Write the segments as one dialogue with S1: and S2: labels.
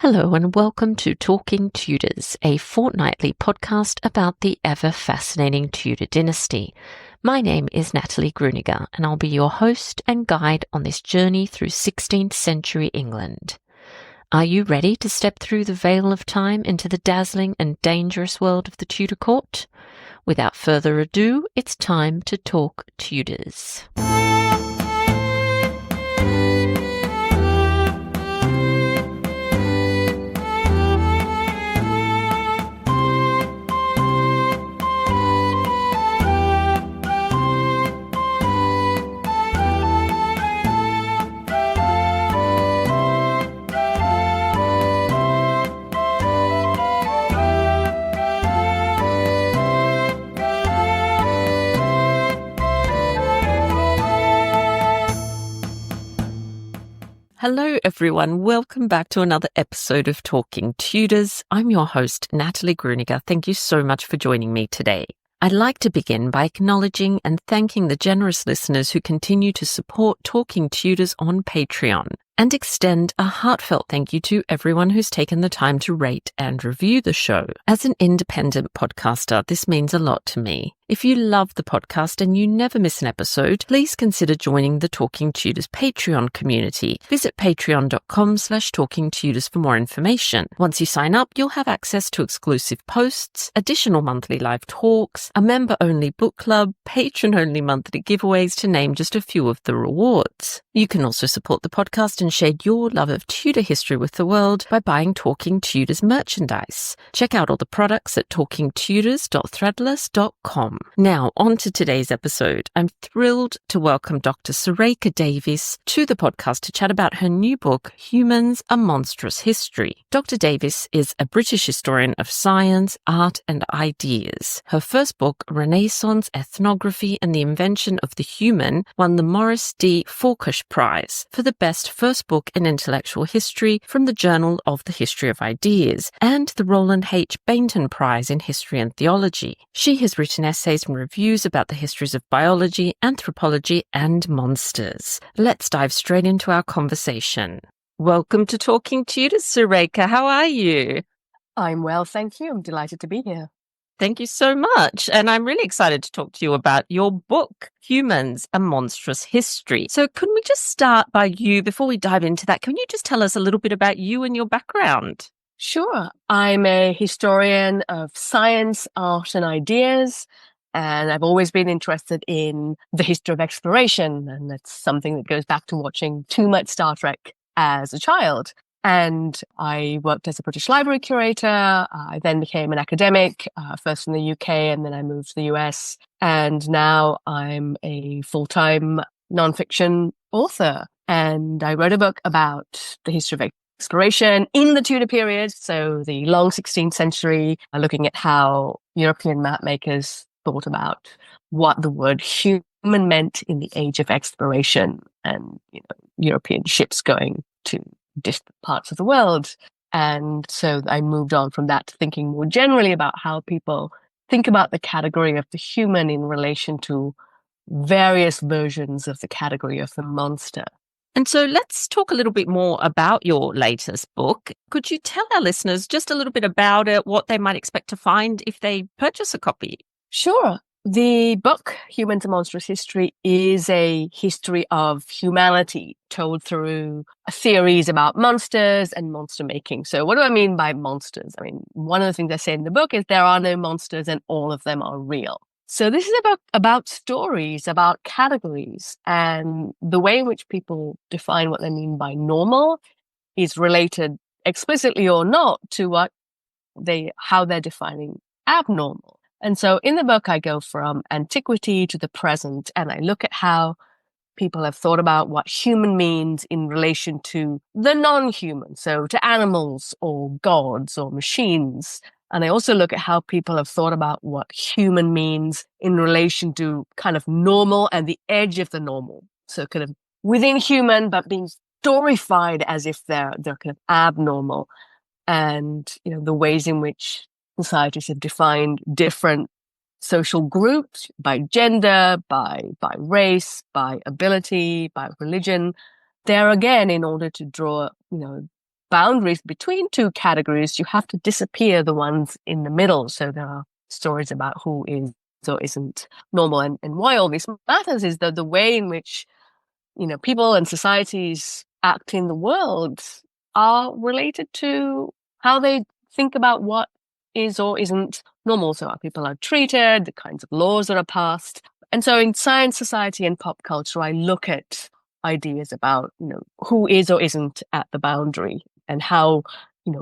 S1: Hello and welcome to Talking Tudors, a fortnightly podcast about the ever-fascinating Tudor dynasty. My name is Natalie Grueninger and I'll be your host and guide on this journey through 16th century England. Are you ready to step through the veil of time into the dazzling and dangerous world of the Tudor court? Without further ado, it's time to talk Tudors. Hello everyone, welcome back to another episode of Talking Tudors. I'm your host, Natalie Grueninger. Thank you so much for joining me today. I'd like to begin by acknowledging and thanking the generous listeners who continue to support Talking Tudors on Patreon, and extend a heartfelt thank you to everyone who's taken the time to rate and review the show. As an independent podcaster, this means a lot to me. If you love the podcast and you never miss an episode, please consider joining the Talking Tudors Patreon community. Visit patreon.com/talkingtudors for more information. Once you sign up, you'll have access to exclusive posts, additional monthly live talks, a member-only book club, patron-only monthly giveaways, to name just a few of the rewards. You can also support the podcast and share your love of Tudor history with the world by buying Talking Tudors merchandise. Check out all the products at talkingtudors.threadless.com. Now, on to today's episode. I'm thrilled to welcome Dr Surekha Davies to the podcast to chat about her new book, Humans: A Monstrous History. Dr Davies is a British historian of science, art and ideas. Her first book, Renaissance Ethnography and the Invention of the Human, won the Maurice D. Fulkesh Prize for the best first book in intellectual history from the Journal of the History of Ideas, and the Roland H. Bainton Prize in History and Theology. She has written essays and reviews about the histories of biology, anthropology, and monsters. Let's dive straight into our conversation. Welcome to Talking Tudors, Surekha. How are you?
S2: I'm well, thank you. I'm delighted to be here.
S1: Thank you so much. And I'm really excited to talk to you about your book, Humans: A Monstrous History. So could we just start by you, before we dive into that, can you just tell us a little bit about you and your background?
S2: Sure. I'm a historian of science, art, and ideas, and I've always been interested in the history of exploration, and that's something that goes back to watching too much Star Trek as a child. And I worked as a British library curator. I then became an academic, first in the UK, and then I moved to the US. And now I'm a full-time nonfiction author. And I wrote a book about the history of exploration in the Tudor period, so the long 16th century, looking at how European map makers thought about what the word human meant in the age of exploration, and European ships going to distant parts of the world. And so I moved on from that to thinking more generally about how people think about the category of the human in relation to various versions of the category of the monster.
S1: And so let's talk a little bit more about your latest book. Could you tell our listeners just a little bit about it, what they might expect to find if they purchase a copy?
S2: Sure. The book, Humans: A Monstrous History, is a history of humanity told through theories about monsters and monster making. So what do I mean by monsters? I mean, one of the things I say in the book is there are no monsters and all of them are real. So this is about stories, about categories, and the way in which people define what they mean by normal is related, explicitly or not, to how they're defining abnormal. And so in the book, I go from antiquity to the present, and I look at how people have thought about what human means in relation to the non-human, so to animals or gods or machines. And I also look at how people have thought about what human means in relation to kind of normal and the edge of the normal. So kind of within human, but being storified as if they're kind of abnormal. And, the ways in which societies have defined different social groups by gender, by race, by ability, by religion. There again, in order to draw, boundaries between two categories, you have to disappear the ones in the middle. So there are stories about who is or isn't normal. And why all this matters is the way in which, people and societies act in the world are related to how they think about what is or isn't normal. So how people are treated, the kinds of laws that are passed. And so in science, society, and pop culture, I look at ideas about, who is or isn't at the boundary and how,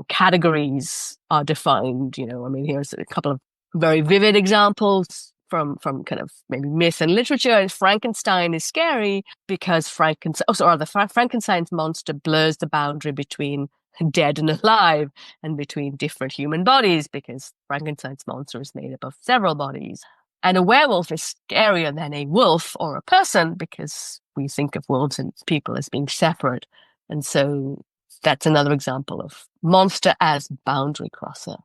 S2: categories are defined. Here's a couple of very vivid examples from kind of maybe myth and literature. And Frankenstein is scary because Frankenstein's monster blurs the boundary between dead and alive and between different human bodies, because Frankenstein's monster is made up of several bodies. And a werewolf is scarier than a wolf or a person because we think of wolves and people as being separate. And so that's another example of monster as boundary crosser.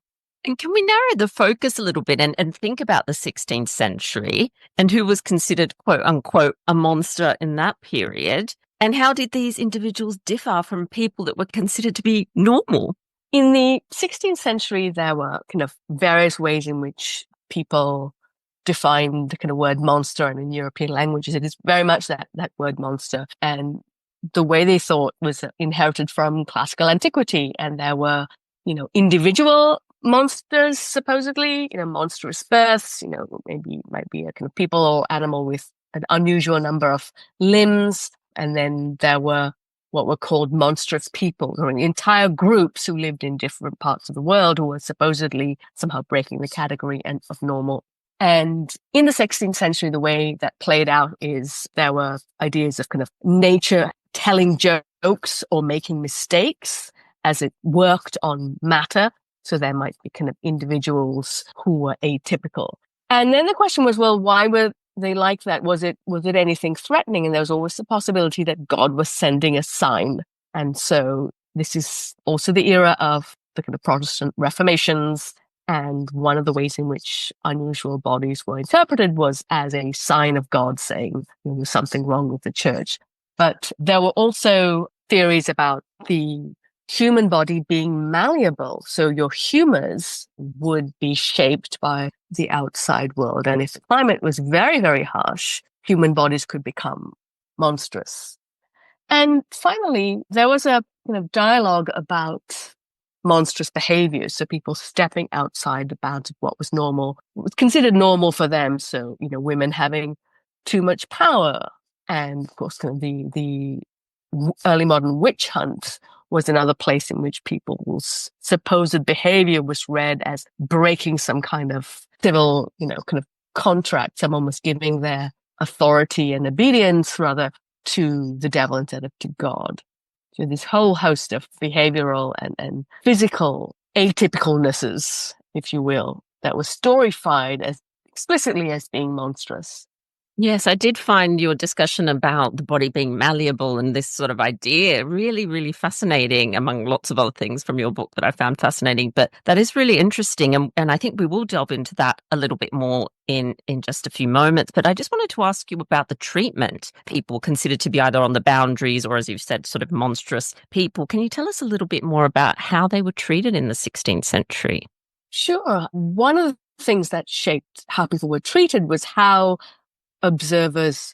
S1: And can we narrow the focus a little bit and think about the 16th century and who was considered, quote unquote, a monster in that period? And how did these individuals differ from people that were considered to be normal?
S2: In the 16th century, there were kind of various ways in which people defined the kind of word monster, and in European languages, it is very much that word monster. And the way they thought was inherited from classical antiquity. And there were, individual monsters, supposedly, monstrous births, maybe might be a kind of people or animal with an unusual number of limbs. And then there were what were called monstrous people, or entire groups who lived in different parts of the world who were supposedly somehow breaking the category of normal. And in the 16th century, the way that played out is there were ideas of kind of nature telling jokes or making mistakes as it worked on matter. So there might be kind of individuals who were atypical. And then the question was, well, why were they like that? Was it anything threatening? And there was always the possibility that God was sending a sign. And so this is also the era of the kind of Protestant Reformations. And one of the ways in which unusual bodies were interpreted was as a sign of God saying there was something wrong with the church. But there were also theories about the human body being malleable. So your humors would be shaped by the outside world. And if the climate was very, very harsh, human bodies could become monstrous. And finally, there was a kind of dialogue about monstrous behaviors. So people stepping outside the bounds of what was normal, what was considered normal for them. So, women having too much power. And of course, kind of the early modern witch hunt was another place in which people's supposed behavior was read as breaking some kind of civil, kind of contract. Someone was giving their authority and obedience rather to the devil instead of to God. So this whole host of behavioral and physical atypicalnesses, if you will, that was storified as explicitly as being monstrous.
S1: Yes, I did find your discussion about the body being malleable and this sort of idea really, really fascinating, among lots of other things from your book that I found fascinating. But that is really interesting. And I think we will delve into that a little bit more in just a few moments. But I just wanted to ask you about the treatment people considered to be either on the boundaries or, as you've said, sort of monstrous people. Can you tell us a little bit more about how they were treated in the 16th century?
S2: Sure. One of the things that shaped how people were treated was how observers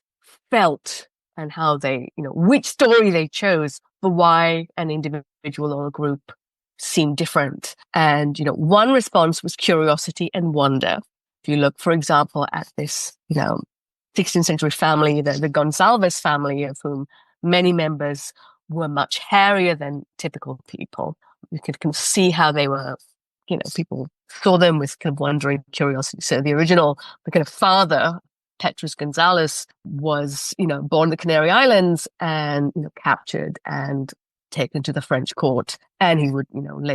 S2: felt and how they, which story they chose for why an individual or a group seemed different. And, one response was curiosity and wonder. If you look, for example, at this, 16th century family, the Gonsalves family, of whom many members were much hairier than typical people, you can see how they were, people saw them with kind of wondering curiosity. So the kind of father, Petrus Gonzalez, was, born in the Canary Islands and, captured and taken to the French court. And he would,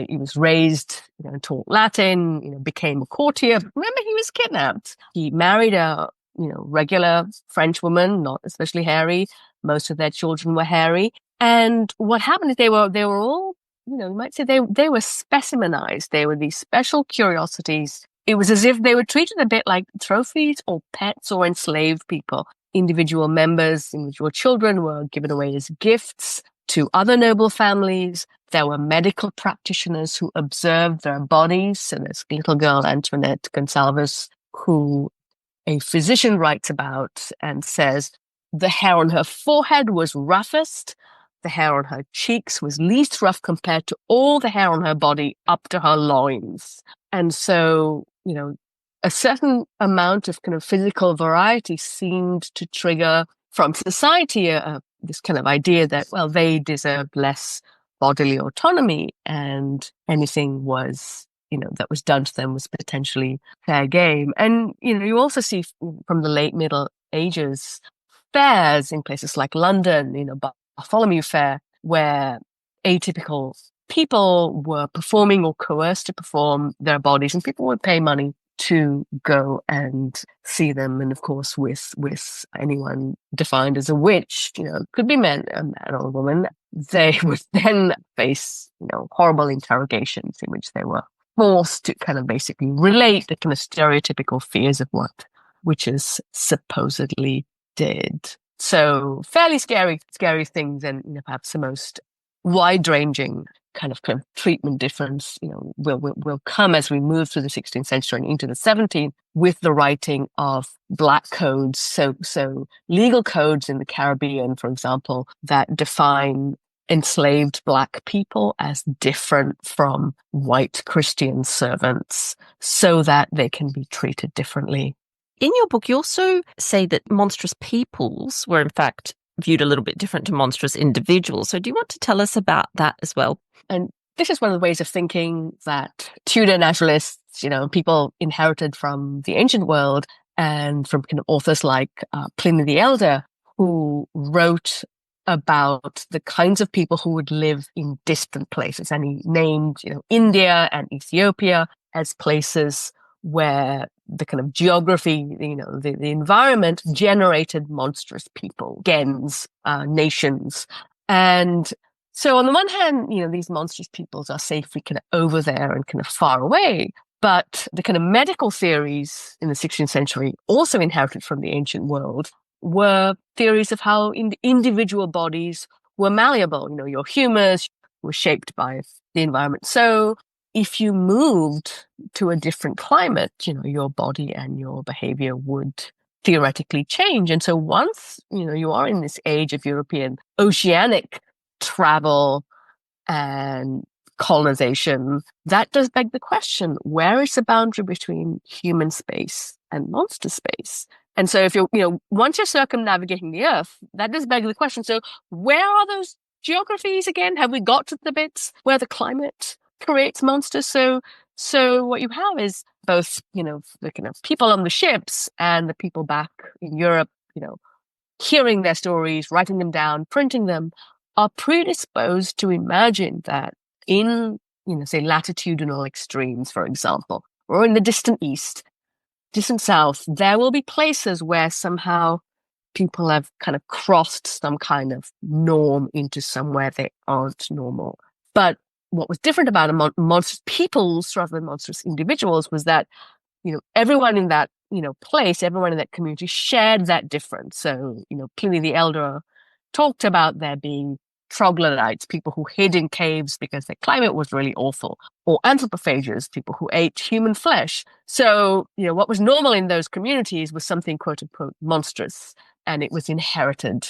S2: he was raised, taught Latin, became a courtier. Remember, he was kidnapped. He married a, regular French woman, not especially hairy. Most of their children were hairy. And what happened is they were all, you might say they were specimenized. They were these special curiosities. It was as if they were treated a bit like trophies or pets or enslaved people. Individual members, individual children were given away as gifts to other noble families. There were medical practitioners who observed their bodies. So there's a little girl, Antoinette Gonsalves, who a physician writes about and says the hair on her forehead was roughest. The hair on her cheeks was least rough compared to all the hair on her body up to her loins. And so, a certain amount of kind of physical variety seemed to trigger from society this kind of idea that, well, they deserved less bodily autonomy, and anything that was done to them was potentially fair game. And, you also see from the late Middle Ages fairs in places like London, Bartholomew Fair, where atypical people were performing or coerced to perform their bodies, and people would pay money to go and see them. And of course, with anyone defined as a witch, could be a man or a woman, they would then face, horrible interrogations in which they were forced to kind of basically relate the kind of stereotypical fears of what witches supposedly did. So fairly scary things, and perhaps the most wide-ranging kind of treatment difference, will come as we move through the 16th century and into the 17th with the writing of black codes. So legal codes in the Caribbean, for example, that define enslaved black people as different from white Christian servants so that they can be treated differently.
S1: In your book, you also say that monstrous peoples were in fact viewed a little bit different to monstrous individuals. So do you want to tell us about that as well?
S2: And this is one of the ways of thinking that Tudor naturalists, people inherited from the ancient world and from kind of authors like Pliny the Elder, who wrote about the kinds of people who would live in distant places. And he named, India and Ethiopia as places where the kind of geography, the environment generated monstrous people, gens, nations. And so on the one hand, these monstrous peoples are safely kind of over there and kind of far away. But the kind of medical theories in the 16th century, also inherited from the ancient world, were theories of how individual bodies were malleable. Your humors were shaped by the environment. So if you moved to a different climate, your body and your behavior would theoretically change. And so once, you are in this age of European oceanic travel and colonization, that does beg the question, where is the boundary between human space and monster space? And so if once you're circumnavigating the Earth, that does beg the question. So where are those geographies again? Have we got to the bits where the climate creates monsters? So what you have is both, the kind of people on the ships and the people back in Europe, hearing their stories, writing them down, printing them, are predisposed to imagine that in, say, latitudinal extremes, for example, or in the distant east, distant south, there will be places where somehow people have kind of crossed some kind of norm into somewhere they aren't normal. But what was different about monstrous peoples rather than monstrous individuals was that, everyone in that, place, everyone in that community shared that difference. So, Pliny the Elder talked about there being troglodytes, people who hid in caves because their climate was really awful, or anthropophages, people who ate human flesh. So, what was normal in those communities was something quote unquote monstrous, and it was inherited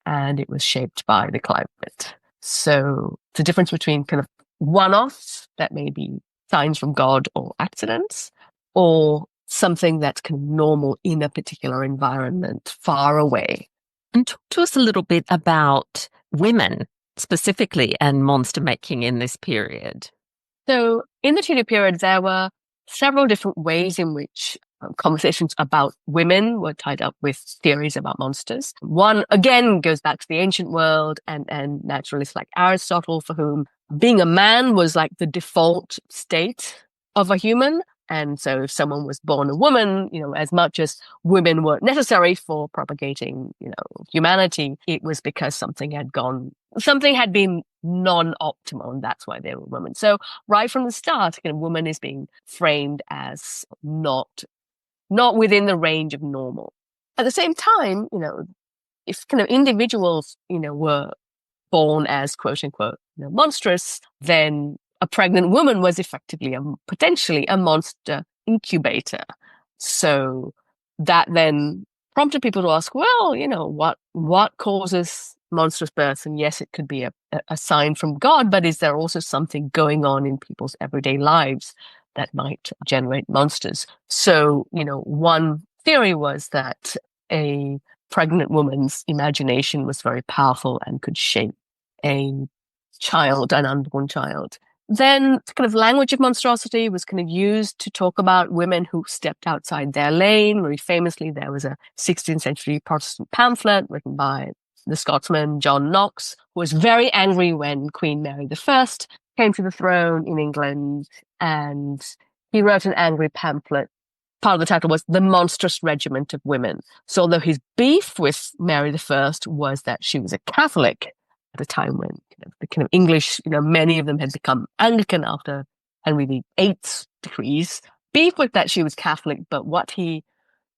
S2: and it was shaped by the climate. So the difference between kind of one-offs that may be signs from God or accidents, or something that's kind of normal in a particular environment far away.
S1: And talk to us a little bit about women specifically and monster making in this period.
S2: So in the Tudor period, there were several different ways in which conversations about women were tied up with theories about monsters. One, again, goes back to the ancient world and naturalists like Aristotle, for whom being a man was like the default state of a human. And so if someone was born a woman, as much as women were necessary for propagating, humanity, it was because something had been non-optimal, and that's why they were women. So right from the start, woman is being framed as not within the range of normal. At the same time, if kind of individuals, were born as quote unquote monstrous, then a pregnant woman was effectively potentially a monster incubator. So that then prompted people to ask, well, what causes monstrous births? And yes, it could be a sign from God, but is there also something going on in people's everyday lives that might generate monsters? So, one theory was that a pregnant woman's imagination was very powerful and could shape a child, an unborn child. Then the kind of language of monstrosity was kind of used to talk about women who stepped outside their lane. Very famously, there was a 16th century Protestant pamphlet written by the Scotsman John Knox, who was very angry when Queen Mary I came to the throne in England. And he wrote an angry pamphlet. Part of the title was The Monstrous Regiment of Women. So although his beef with Mary I was that she was a Catholic, at a time when the kind of English, many of them had become Anglican after Henry VIII's decrees. Beef with that she was Catholic, but what he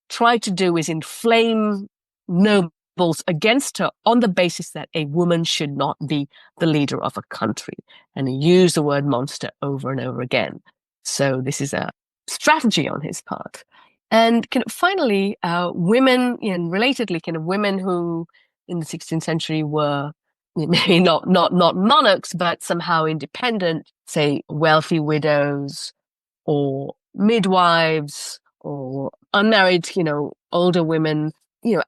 S2: tried to do is inflame nobles against her on the basis that a woman should not be the leader of a country. And he used the word monster over and over again. So this is a strategy on his part. And finally, women, relatedly, women who in the 16th century were maybe not monarchs, but somehow independent, say wealthy widows or midwives or unmarried, older women,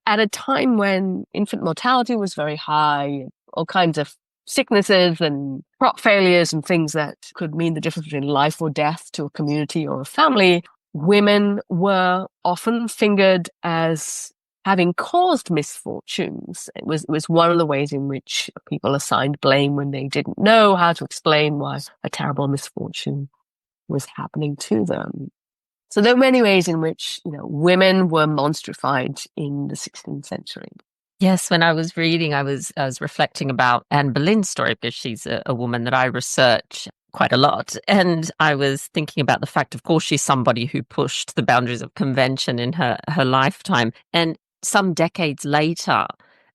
S2: at a time when infant mortality was very high, all kinds of sicknesses and crop failures and things that could mean the difference between life or death to a community or a family. Women were often fingered as having caused misfortunes. It was one of the ways in which people assigned blame when they didn't know how to explain why a terrible misfortune was happening to them. So there are many ways in which, women were monstrified in the 16th century.
S1: Yes, when I was reading, I was reflecting about Anne Boleyn's story, because she's a woman that I research quite a lot. And I was thinking about the fact, of course, she's somebody who pushed the boundaries of convention in her lifetime. And some decades later,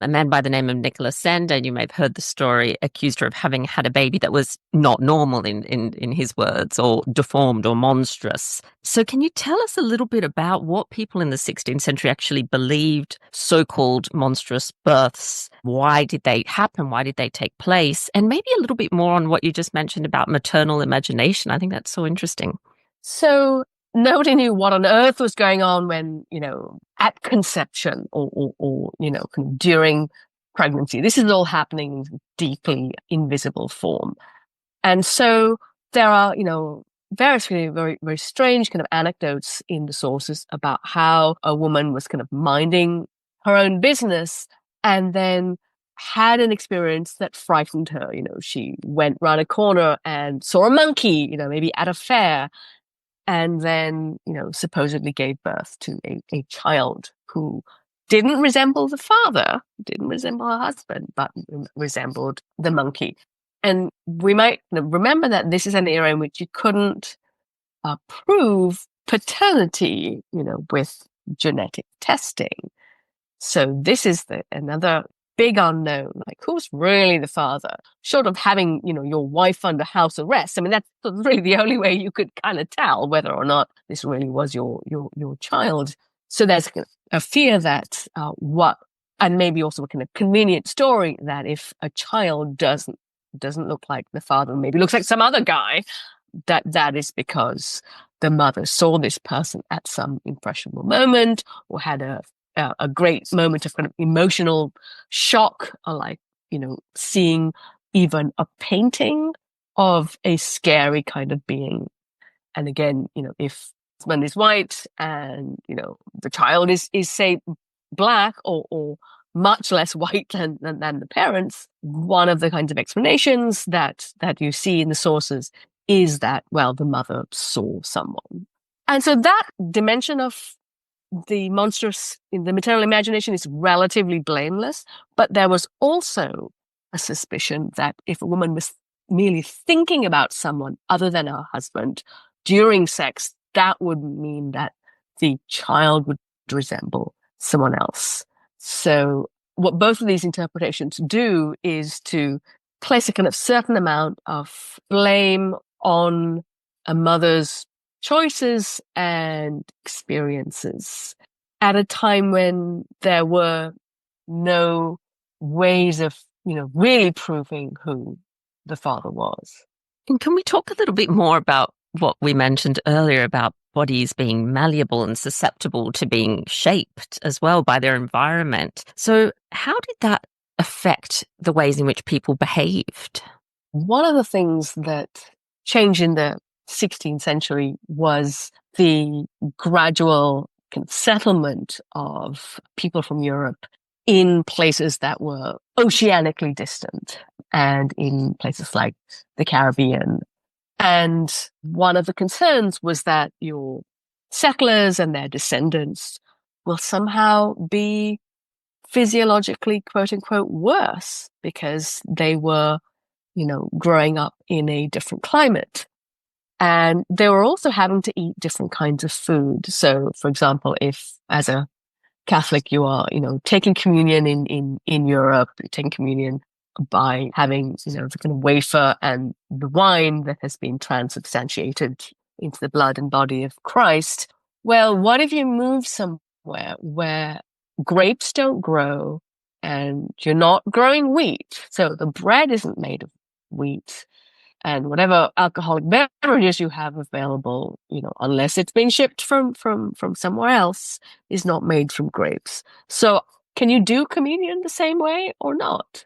S1: a man by the name of Nicholas Sander, you may have heard the story, accused her of having had a baby that was not normal in his words, or deformed or monstrous. So can you tell us a little bit about what people in the 16th century actually believed so-called monstrous births? Why did they happen? Why did they take place? And maybe a little bit more on what you just mentioned about maternal imagination. I think that's so interesting.
S2: So nobody knew what on earth was going on when, at conception or kind of during pregnancy. This is all happening in deeply invisible form. And so there are, various really very, very strange kind of anecdotes in the sources about how a woman was kind of minding her own business and then had an experience that frightened her. She went round a corner and saw a monkey, maybe at a fair, and then, supposedly gave birth to a child who didn't resemble the father, didn't resemble her husband, but resembled the monkey. And we might remember that this is an era in which you couldn't prove paternity, with genetic testing. So this is another big unknown, like who's really the father, short of having, your wife under house arrest. I mean, that's really the only way you could kind of tell whether or not this really was your child. So there's a fear that and maybe also a kind of convenient story that if a child doesn't look like the father, maybe looks like some other guy, that is because the mother saw this person at some impressionable moment or had a great moment of kind of emotional shock, or like, seeing even a painting of a scary kind of being. And again, if someone is white and, the child is say black or much less white than the parents, one of the kinds of explanations that you see in the sources is that, well, the mother saw someone. And so that dimension of the monstrous in the maternal imagination is relatively blameless, but there was also a suspicion that if a woman was merely thinking about someone other than her husband during sex, that would mean that the child would resemble someone else. So what both of these interpretations do is to place a kind of certain amount of blame on a mother's choices and experiences at a time when there were no ways of, really proving who the father was.
S1: And can we talk a little bit more about what we mentioned earlier about bodies being malleable and susceptible to being shaped as well by their environment? So how did that affect the ways in which people behaved?
S2: One of the things that changed in the 16th century was the gradual settlement of people from Europe in places that were oceanically distant and in places like the Caribbean. And one of the concerns was that your settlers and their descendants will somehow be physiologically, quote unquote, worse because they were, growing up in a different climate. And they were also having to eat different kinds of food. So, for example, if as a Catholic you are, taking communion in Europe, you're taking communion by having, the kind of wafer and the wine that has been transubstantiated into the blood and body of Christ. Well, what if you move somewhere where grapes don't grow and you're not growing wheat? So the bread isn't made of wheat. And whatever alcoholic beverages you have available, unless it's been shipped from somewhere else, is not made from grapes. So can you do communion the same way or not?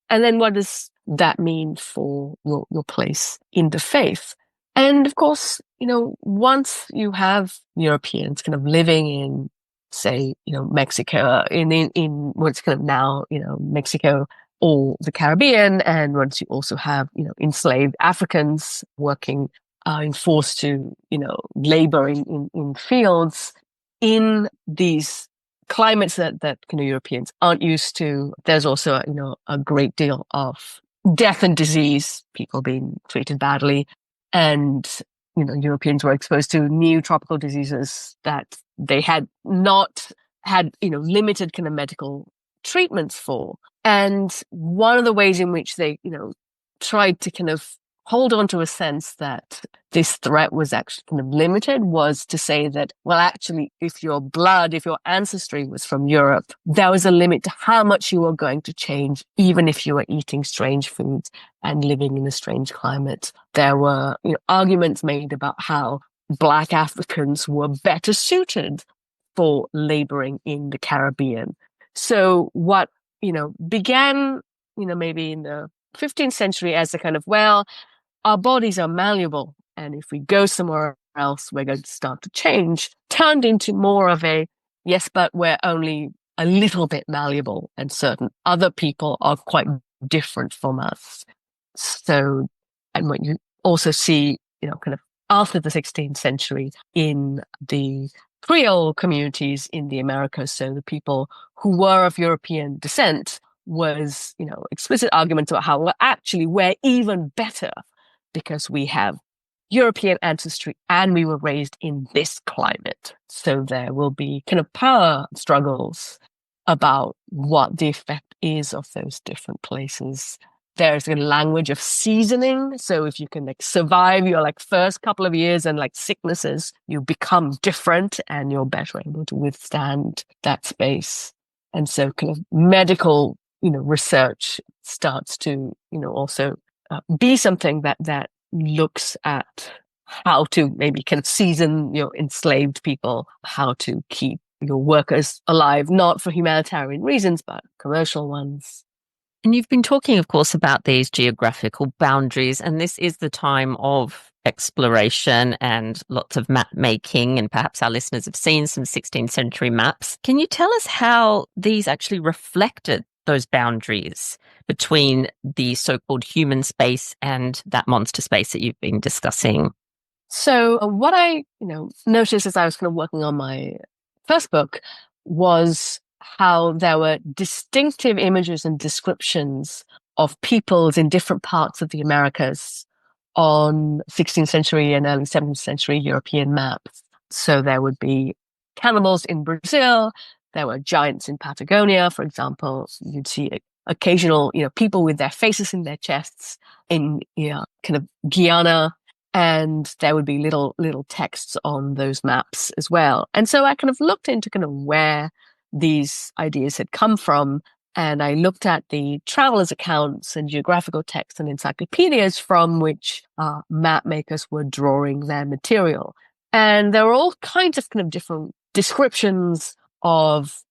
S2: And then what does that mean for your place in the faith? And of course, once you have Europeans kind of living in, say, Mexico, in what's kind of now, Mexico, or the Caribbean, and once you also have, enslaved Africans working, forced to, labor in fields in these climates that Europeans aren't used to. There's also, a great deal of death and disease, people being treated badly, and Europeans were exposed to new tropical diseases that they had not had, limited kind of medical treatments for. And one of the ways in which they, tried to kind of hold on to a sense that this threat was actually kind of limited was to say that, well, actually, if your ancestry was from Europe, there was a limit to how much you were going to change, even if you were eating strange foods and living in a strange climate. There were, arguments made about how Black Africans were better suited for laboring in the Caribbean. So what, began, maybe in the 15th century as a kind of, well, our bodies are malleable, and if we go somewhere else, we're going to start to change, turned into more of a, yes, but we're only a little bit malleable, and certain other people are quite different from us. So, and what you also see, kind of after the 16th century in the Creole communities in the Americas, so the people who were of European descent, was, explicit arguments about how, well, actually, we're even better because we have European ancestry and we were raised in this climate. So there will be kind of power struggles about what the effect is of those different places. There's a language of seasoning. So if you can survive your first couple of years and sicknesses, you become different and you're better able to withstand that space. And so kind of medical, research starts to, also be something that looks at how to maybe kind of season your enslaved people, how to keep your workers alive, not for humanitarian reasons, but commercial ones.
S1: And you've been talking, of course, about these geographical boundaries, and this is the time of exploration and lots of map making, and perhaps our listeners have seen some 16th century maps. Can you tell us how these actually reflected those boundaries between the so-called human space and that monster space that you've been discussing?
S2: So what I, noticed as I was kind of working on my first book was how there were distinctive images and descriptions of peoples in different parts of the Americas on 16th century and early 17th century European maps. So there would be cannibals in Brazil, there were giants in Patagonia, for example. You'd see occasional, people with their faces in their chests in, kind of Guyana. And there would be little texts on those maps as well. And so I kind of looked into kind of where these ideas had come from. And I looked at the travelers' accounts and geographical texts and encyclopedias from which map makers were drawing their material. And there were all kinds of kind of different descriptions of,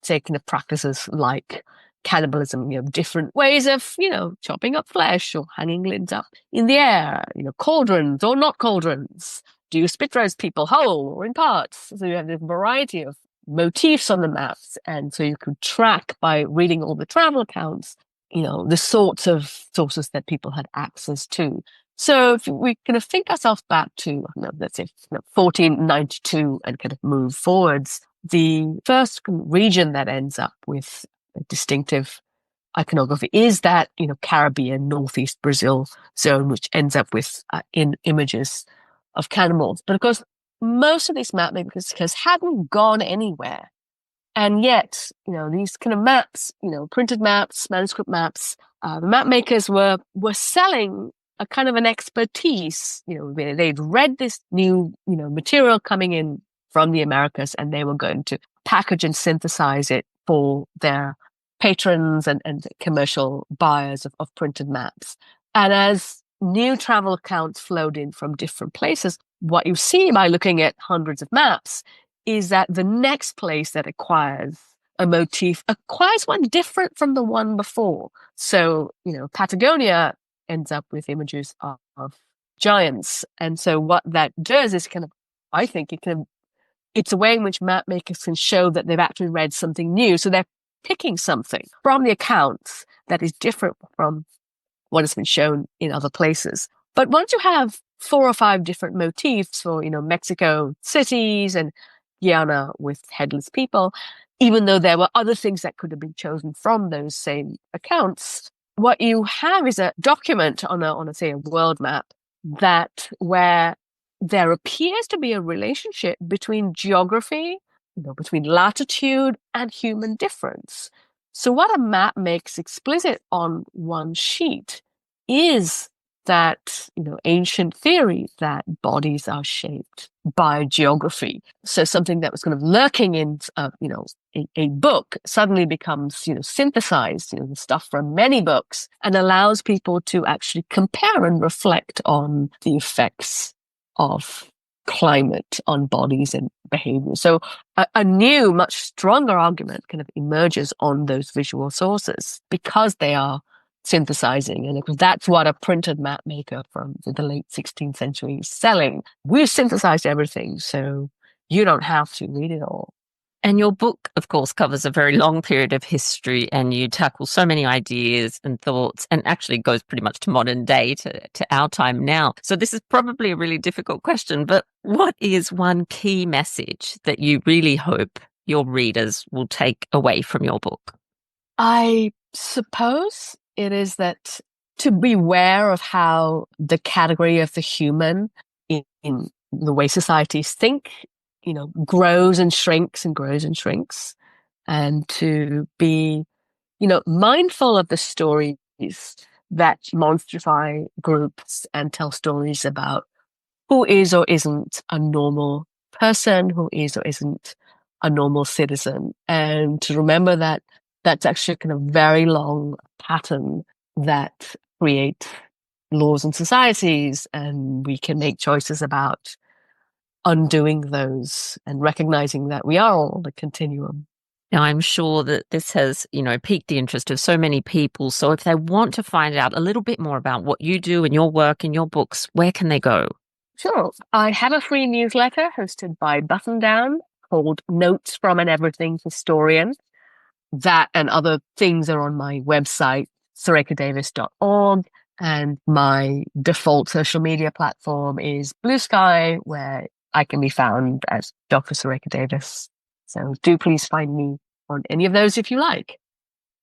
S2: say, kind of practices like cannibalism, different ways of, chopping up flesh or hanging lids up in the air, cauldrons or not cauldrons. Do you spit roast people whole or in parts? So you have this variety of motifs on the maps. And so you could track by reading all the travel accounts, the sorts of sources that people had access to. So if we kind of think ourselves back to, let's say, 1492 and kind of move forwards, the first region that ends up with a distinctive iconography is that, Caribbean, Northeast Brazil zone, which ends up with images of cannibals. But of course, most of these map makers hadn't gone anywhere. And yet, these kind of maps, printed maps, manuscript maps, the map makers were selling a kind of an expertise. They'd read this new, material coming in from the Americas, and they were going to package and synthesize it for their patrons and commercial buyers of printed maps. And as new travel accounts flowed in from different places, what you see by looking at hundreds of maps is that the next place that acquires a motif acquires one different from the one before. So, Patagonia ends up with images of giants. And so what that does is I think it's a way in which map makers can show that they've actually read something new. So they're picking something from the accounts that is different from what has been shown in other places. But once you have 4 or 5 different motifs for, Mexico cities and Guyana with headless people, even though there were other things that could have been chosen from those same accounts, what you have is a document on a world map where there appears to be a relationship between geography, between latitude and human difference. So what a map makes explicit on one sheet is that, ancient theory that bodies are shaped by geography. So something that was kind of lurking in, a book suddenly becomes, synthesized, the stuff from many books, and allows people to actually compare and reflect on the effects of climate on bodies and behavior. So a new, much stronger argument kind of emerges on those visual sources because they are synthesizing. And that's what a printed map maker from the late 16th century is selling. We've synthesized everything, so you don't have to read it all.
S1: And your book, of course, covers a very long period of history, and you tackle so many ideas and thoughts, and actually goes pretty much to modern day, to our time now. So this is probably a really difficult question, but what is one key message that you really hope your readers will take away from your book?
S2: I suppose it is that to beware of how the category of the human in the way societies think, grows and shrinks and grows and shrinks, and to be, mindful of the stories that monstrify groups and tell stories about who is or isn't a normal person, who is or isn't a normal citizen, and to remember that that's actually a kind of very long pattern that create laws and societies, and we can make choices about undoing those and recognizing that we are all a continuum.
S1: Now, I'm sure that this has, piqued the interest of so many people. So if they want to find out a little bit more about what you do and your work and your books, where can they go?
S2: Sure. I have a free newsletter hosted by Button Down called Notes from an Everything Historian. That and other things are on my website, surekhadavies.org. And my default social media platform is Blue Sky, where I can be found as Dr. Surekha Davies. So do please find me on any of those if you like.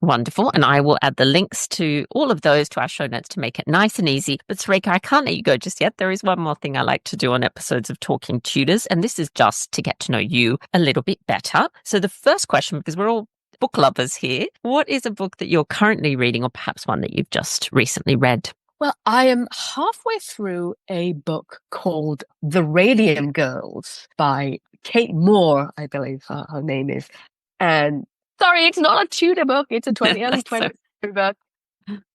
S1: Wonderful. And I will add the links to all of those to our show notes to make it nice and easy. But Surekha, I can't let you go just yet. There is one more thing I like to do on episodes of Talking Tudors, and this is just to get to know you a little bit better. So the first question, because we're all book lovers here, what is a book that you're currently reading, or perhaps one that you've just recently read?
S2: Well, I am halfway through a book called The Radium Girls by Kate Moore, I believe her name is. And sorry, it's not a Tudor book. It's a 20th century book.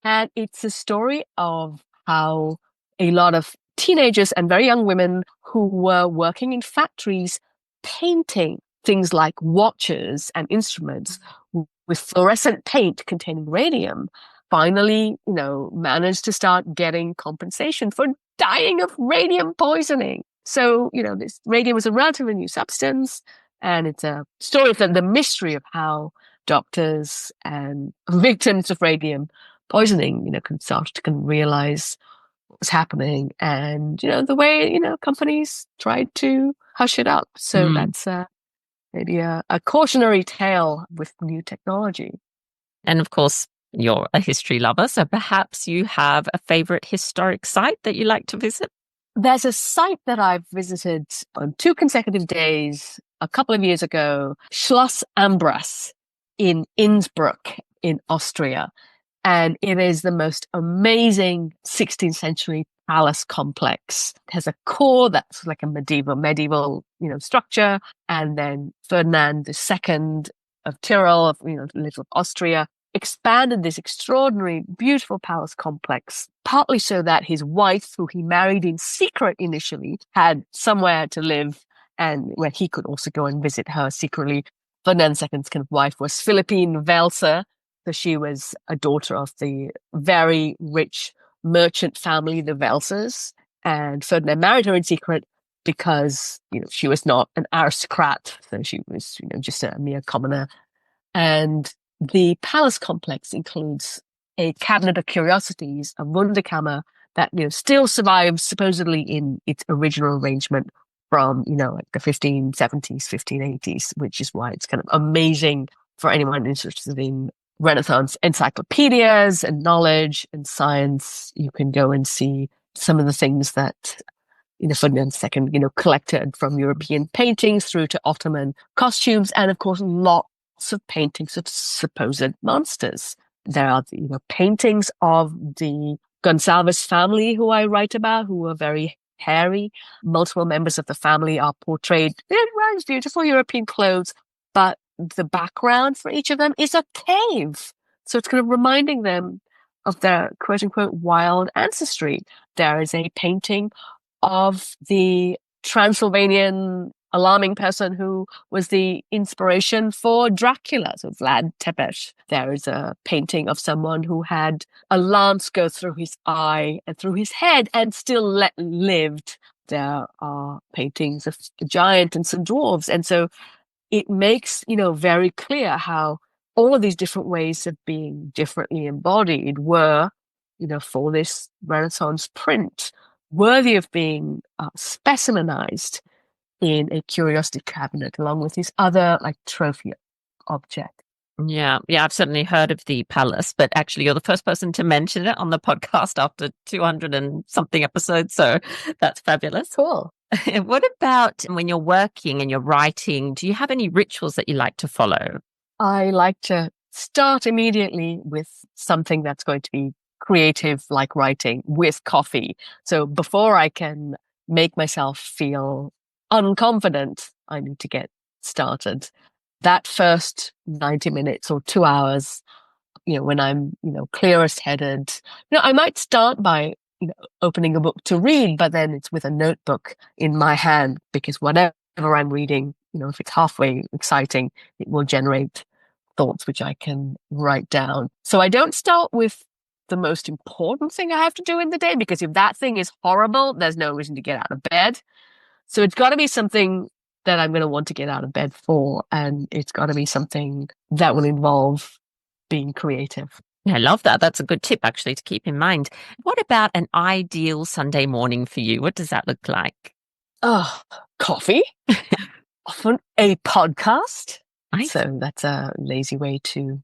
S2: And it's a story of how a lot of teenagers and very young women who were working in factories painting things like watches and instruments with fluorescent paint containing radium finally, managed to start getting compensation for dying of radium poisoning. So, this radium was a relatively new substance, and it's a story of the mystery of how doctors and victims of radium poisoning, can realize what was happening, and, the way, companies tried to hush it up. So that's maybe a cautionary tale with new technology.
S1: And of course, you're a history lover, so perhaps you have a favorite historic site that you like to visit?
S2: There's a site that I've visited on 2 consecutive days a couple of years ago, Schloss Ambras in Innsbruck in Austria. And it is the most amazing 16th century palace complex. It has a core that's like a medieval, structure. And then Ferdinand II of Tyrol, little Austria, expanded this extraordinary, beautiful palace complex, partly so that his wife, who he married in secret initially, had somewhere to live and where he could also go and visit her secretly. Ferdinand II's kind of wife was Philippine Welser, so she was a daughter of the very rich merchant family, the Welsers, and Ferdinand married her in secret because, she was not an aristocrat, so she was, just a mere commoner. And the palace complex includes a cabinet of curiosities, a Wunderkammer that, still survives supposedly in its original arrangement from, like the 1570s, 1580s, which is why it's kind of amazing for anyone interested in Renaissance encyclopedias and knowledge and science. You can go and see some of the things that Ferdinand II, collected, from European paintings through to Ottoman costumes, and of course, lots of paintings of supposed monsters. There are, paintings of the Gonsalves family, who I write about, who are very hairy. Multiple members of the family are portrayed in beautiful European clothes, but the background for each of them is a cave. So it's kind of reminding them of their quote unquote wild ancestry. There is a painting of the Transylvanian alarming person who was the inspiration for Dracula, so Vlad Tepes. There is a painting of someone who had a lance go through his eye and through his head and still lived. There are paintings of a giant and some dwarves. And so it makes, very clear how all of these different ways of being differently embodied were, for this Renaissance print, worthy of being specimenized in a curiosity cabinet along with these other trophy objects.
S1: Yeah, I've certainly heard of the palace, but actually you're the first person to mention it on the podcast after 200 and something episodes, so that's fabulous.
S2: Cool.
S1: What about when you're working and you're writing? Do you have any rituals that you like to follow?
S2: I like to start immediately with something that's going to be creative, like writing, with coffee. So before I can make myself feel unconfident, I need to get started. That first 90 minutes or 2 hours, when I'm, clearest headed, I might start by, opening a book to read, but then it's with a notebook in my hand, because whatever I'm reading, if it's halfway exciting, it will generate thoughts which I can write down. So I don't start with the most important thing I have to do in the day, because if that thing is horrible, there's no reason to get out of bed. So it's got to be something that I'm going to want to get out of bed for, and it's got to be something that will involve being creative.
S1: I love that. That's a good tip, actually, to keep in mind. What about an ideal Sunday morning for you? What does that look like?
S2: Oh, coffee. Often a podcast.
S1: Nice.
S2: So that's a lazy way to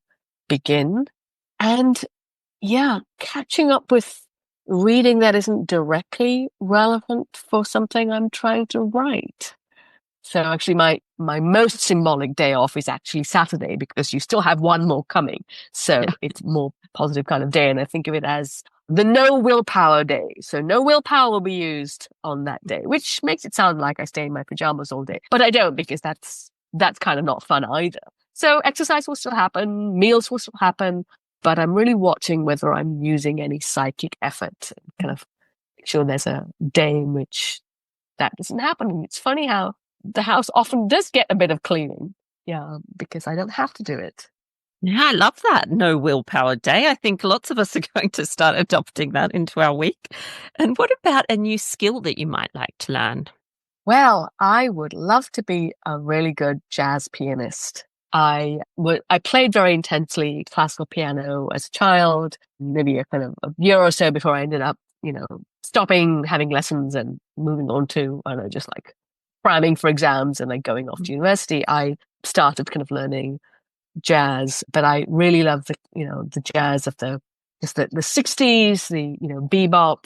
S2: begin. And yeah, catching up with reading that isn't directly relevant for something I'm trying to write. So actually my most symbolic day off is actually Saturday, because you still have one more coming. So it's more positive kind of day. And I think of it as the no willpower day. So no willpower will be used on that day, which makes it sound like I stay in my pajamas all day. But I don't, because that's kind of not fun either. So exercise will still happen, meals will still happen, but I'm really watching whether I'm using any psychic effort and kind of make sure there's a day in which that doesn't happen. And it's funny how the house often does get a bit of cleaning. Yeah, because I don't have to do it.
S1: Yeah, I love that no willpower day. I think lots of us are going to start adopting that into our week. And what about a new skill that you might like to learn?
S2: Well, I would love to be a really good jazz pianist. I played very intensely classical piano as a child, maybe a year or so before I ended up, stopping having lessons and moving on to, I don't know, just like cramming for exams and like going off to university. I started kind of learning jazz, but I really love the jazz of the 60s, bebop,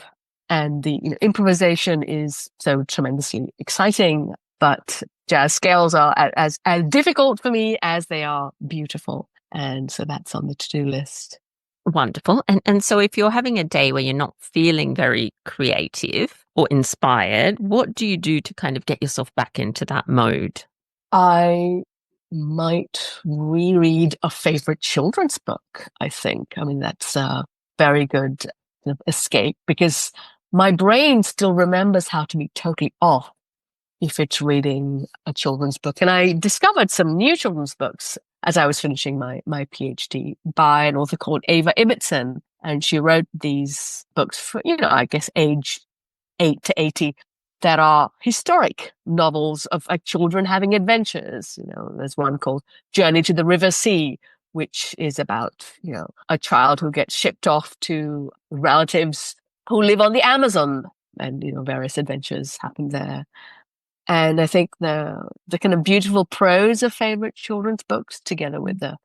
S2: and the improvisation is so tremendously exciting. But jazz scales are as difficult for me as they are beautiful, and so that's on the to-do list.
S1: Wonderful. And so if you're having a day where you're not feeling very creative or inspired, what do you do to kind of get yourself back into that mode?
S2: I might reread a favorite children's book, I think. I mean, that's a very good escape, because my brain still remembers how to be totally off if it's reading a children's book. And I discovered some new children's books as I was finishing my PhD by an author called Ava Ibbotson. And she wrote these books for, I guess age 8 to 80, that are historic novels of children having adventures. There's one called Journey to the River Sea, which is about, a child who gets shipped off to relatives who live on the Amazon, and, various adventures happen there. And I think the kind of beautiful prose of favorite children's books, together with the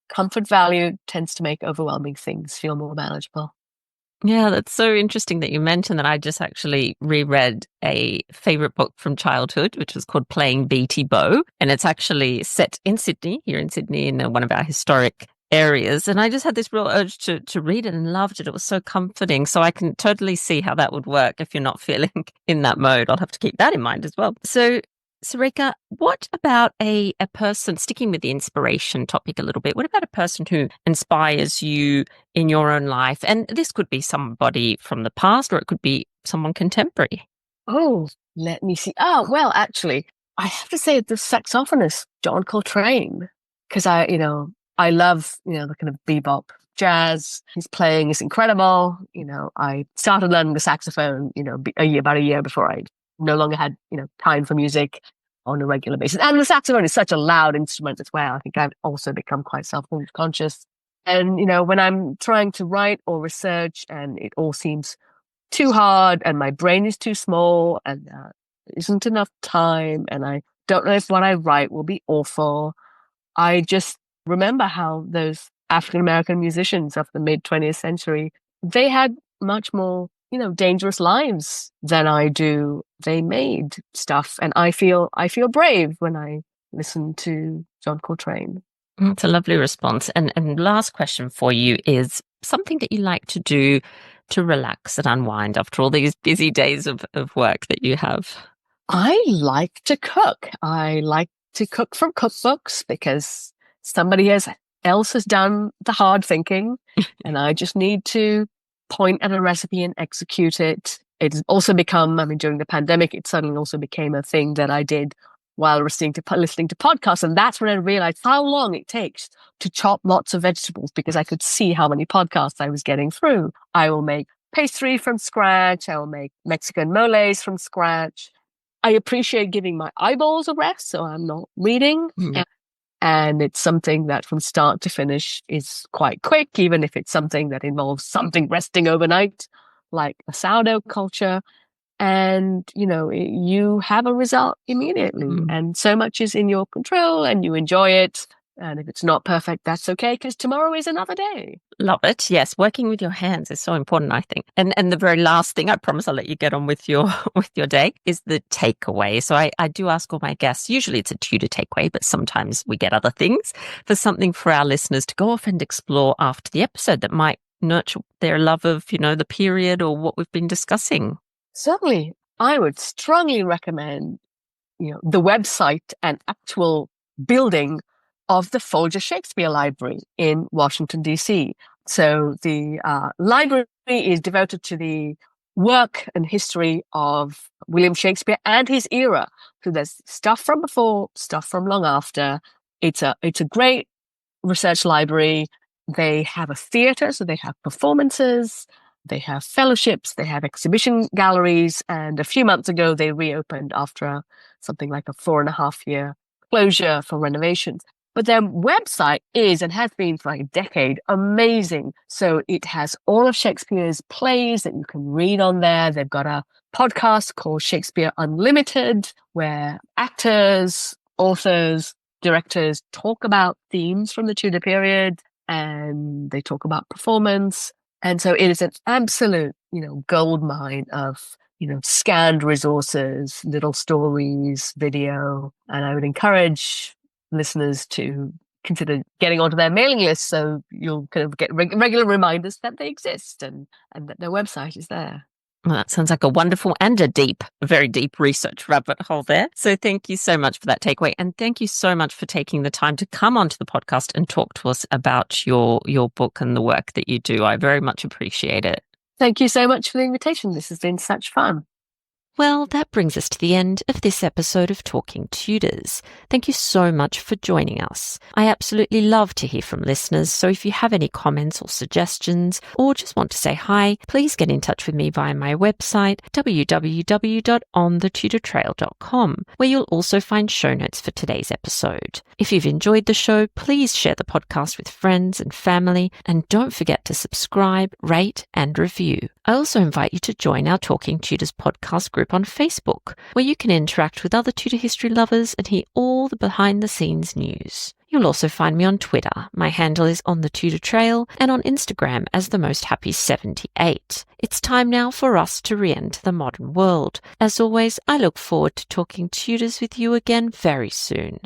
S2: comfort value, tends to make overwhelming things feel more manageable.
S1: Yeah, that's so interesting that you mentioned that. I just actually reread a favorite book from childhood, which was called Playing Beatty Bow. And it's actually set in Sydney, here in Sydney, in one of our historic areas. And I just had this real urge to read it and loved it. It was so comforting. So I can totally see how that would work if you're not feeling in that mode. I'll have to keep that in mind as well. So Surekha, what about a person, sticking with the inspiration topic a little bit, what about a person who inspires you in your own life? And this could be somebody from the past, or it could be someone contemporary.
S2: Oh, let me see. Oh, well, actually, I have to say the saxophonist, John Coltrane, because I love, the kind of bebop jazz his playing is incredible. I started learning the saxophone, about a year before I no longer had, time for music on a regular basis. And the saxophone is such a loud instrument as well. I think I've also become quite self-conscious. And, when I'm trying to write or research and it all seems too hard and my brain is too small and there isn't enough time and I don't know if what I write will be awful, I just remember how those African-American musicians of the mid-20th century, they had much more, dangerous lives than I do. They made stuff, and I feel brave when I listen to John Coltrane.
S1: That's a lovely response. And last question for you is something that you like to do to relax and unwind after all these busy days of work that you have.
S2: I like to cook. I like to cook from cookbooks because somebody else has done the hard thinking and I just need to point at a recipe and execute it. It's also become, during the pandemic, it suddenly also became a thing that I did while listening to podcasts. And that's when I realized how long it takes to chop lots of vegetables, because I could see how many podcasts I was getting through. I will make pastry from scratch. I will make Mexican moles from scratch. I appreciate giving my eyeballs a rest, so I'm not reading.
S1: Mm.
S2: And it's something that from start to finish is quite quick, even if it's something that involves something resting overnight, like a sourdough culture. And, you have a result immediately. And so much is in your control and you enjoy it. And if it's not perfect, that's okay, because tomorrow is another day.
S1: Love it. Yes, working with your hands is so important, I think. And the very last thing, I promise I'll let you get on with your with your day, is the takeaway. So I do ask all my guests, usually it's a Tudor takeaway, but sometimes we get other things, for something for our listeners to go off and explore after the episode that might nurture their love of, the period or what we've been discussing.
S2: Certainly, I would strongly recommend, the website and actual building of the Folger Shakespeare Library in Washington, D.C. So the library is devoted to the work and history of William Shakespeare and his era. So there's stuff from before, stuff from long after. It's a great research library. They have a theater, so they have performances, they have fellowships, they have exhibition galleries, and a few months ago they reopened after something like a 4.5-year closure for renovations. But their website is, and has been for like a decade, amazing. So it has all of Shakespeare's plays that you can read on there. They've got a podcast called Shakespeare Unlimited, where actors, authors, directors talk about themes from the Tudor period, and they talk about performance. And so it is an absolute, gold mine of, scanned resources, little stories, video. And I would encourage listeners to consider getting onto their mailing list, so you'll kind of get regular reminders that they exist and that their website is there.
S1: Well, that sounds like a wonderful and a very deep research rabbit hole there. So thank you so much for that takeaway. And thank you so much for taking the time to come onto the podcast and talk to us about your book and the work that you do. I very much appreciate it.
S2: Thank you so much for the invitation. This has been such fun.
S1: Well, that brings us to the end of this episode of Talking Tudors. Thank you so much for joining us. I absolutely love to hear from listeners, so if you have any comments or suggestions, or just want to say hi, please get in touch with me via my website, www.onthetudortrail.com, where you'll also find show notes for today's episode. If you've enjoyed the show, please share the podcast with friends and family, and don't forget to subscribe, rate, and review. I also invite you to join our Talking Tudors podcast group on Facebook, where you can interact with other Tudor history lovers and hear all the behind-the-scenes news. You'll also find me on Twitter. My handle is On The Tudor Trail, and on Instagram as The Most Happy 78. It's time now for us to re-enter the modern world. As always, I look forward to talking Tudors with you again very soon.